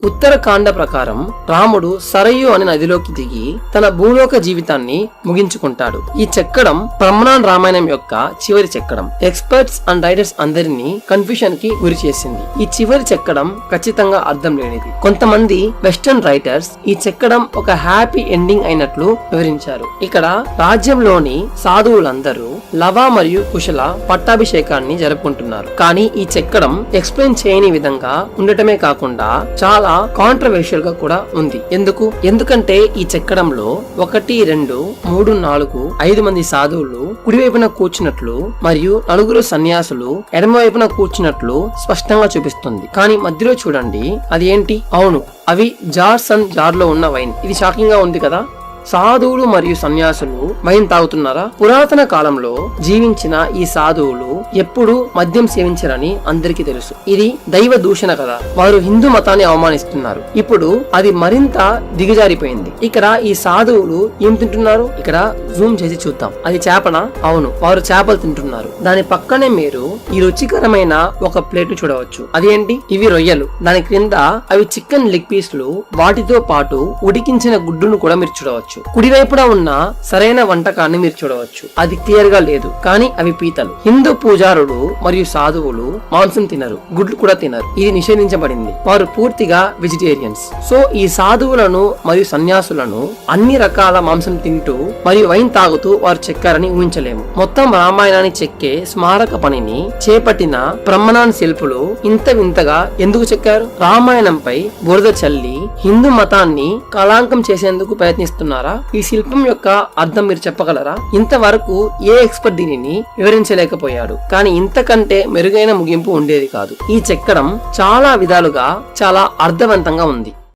ఉత్తరకాండ ప్రకారం రాముడు సరయు అనే నదిలోకి దిగి తన భూలోక జీవితాన్ని ముగించుకుంటాడు. ఈ చెక్కడం బ్రహ్మనాన్ రామాయణం యొక్క చివరి చెక్కడం. ఎక్స్పర్ట్స్ అండ్ రైటర్స్ అందరినీ కన్ఫ్యూషన్ కి గురి చేసింది. ఈ చివరి చెక్కడం ఖచ్చితంగా అర్థం లేనిది. కొంతమంది వెస్టర్న్ రైటర్స్ ఈ చెక్కడం ఒక హ్యాపీ ఎండింగ్ అయినట్లు వివరించారు. ఇక్కడ రాజ్యంలోని సాధువులందరూ లవ మరియు కుశల పట్టాభిషేకాన్ని జరుపుకుంటున్నారు. కానీ ఈ చెక్కడం ఎక్స్ప్లెయిన్ చేయని విధంగా ఉండటమే కాకుండా చాలా కాంట్రవర్షియల్ గా కూడా ఉంది. ఎందుకంటే ఈ చెక్కడంలో 1, 2, 3, 4, 5 మంది సాధువులు కుడివైపున కూర్చున్నట్లు మరియు 4 సన్యాసులు ఎడమవైపున కూర్చున్నట్లు స్పష్టంగా చూపిస్తుంది. కానీ మధ్యలో చూడండి, అది ఏంటి? అవును, అవి జార్స్ అండ్ జార్ లో ఉన్న వైన్. ఇది షాకింగ్ గా ఉంది కదా. సాధువులు మరియు సన్యాసులు వైన్ తాగుతున్నారా? పురాతన కాలంలో జీవించిన ఈ సాధువులు ఎప్పుడు మద్యం సేవించరని అందరికీ తెలుసు. ఇది దైవ దూషణ కదా. వారు హిందూ మతాన్ని అవమానిస్తున్నారు. ఇప్పుడు అది మరింత దిగజారిపోయింది. ఇక్కడ ఈ సాధువులు ఏం తింటున్నారు? ఇక్కడ జూమ్ చేసి చూద్దాం. అది చేపనా? అవును, వారు చేపలు తింటున్నారు. దాని పక్కనే మీరు ఈ రుచికరమైన ఒక ప్లేట్ చూడవచ్చు. అదేంటి? ఇవి రొయ్యలు. దాని క్రింద అవి చికెన్ లెగ్ పీస్లు. వాటితో పాటు ఉడికించిన గుడ్డును కూడా మీరు చూడవచ్చు. కుడివైపున ఉన్న సరైన వంటకాన్ని మీరు చూడవచ్చు. అది క్లియర్ గా లేదు, కానీ అవి పీతలు. హిందూ పూజారుడు మరియు సాధువులు మాంసం తినరు, గుడ్లు కూడా తినరు. ఇది నిషేధించబడింది. వారు పూర్తిగా వెజిటేరియన్స్. సో ఈ సాధువులను మరియు సన్యాసులను అన్ని రకాల మాంసం తింటూ మరియు వైన్ తాగుతూ వారు చెక్కారని ఊహించలేము. మొత్తం రామాయణాన్ని చెక్కే స్మారక పనిని చేపట్టిన బ్రహ్మనాన్ శిల్పులు ఇంత వింతగా ఎందుకు చెక్కారు? రామాయణంపై బురద చల్లి హిందూ మతాన్ని కళంకం చేసేందుకు ప్రయత్నిస్తున్నారు. ఈ శిల్పం యొక్క అర్థం మీరు చెప్పగలరా? ఇంతవరకు ఏ ఎక్స్పర్ట్ దీనిని వివరించలేకపోయాడు. కానీ ఇంతకంటే మెరుగైన ముగింపు ఉండేది కాదు. ఈ చెక్కడం చాలా విధాలుగా చాలా అర్థవంతంగా ఉంది.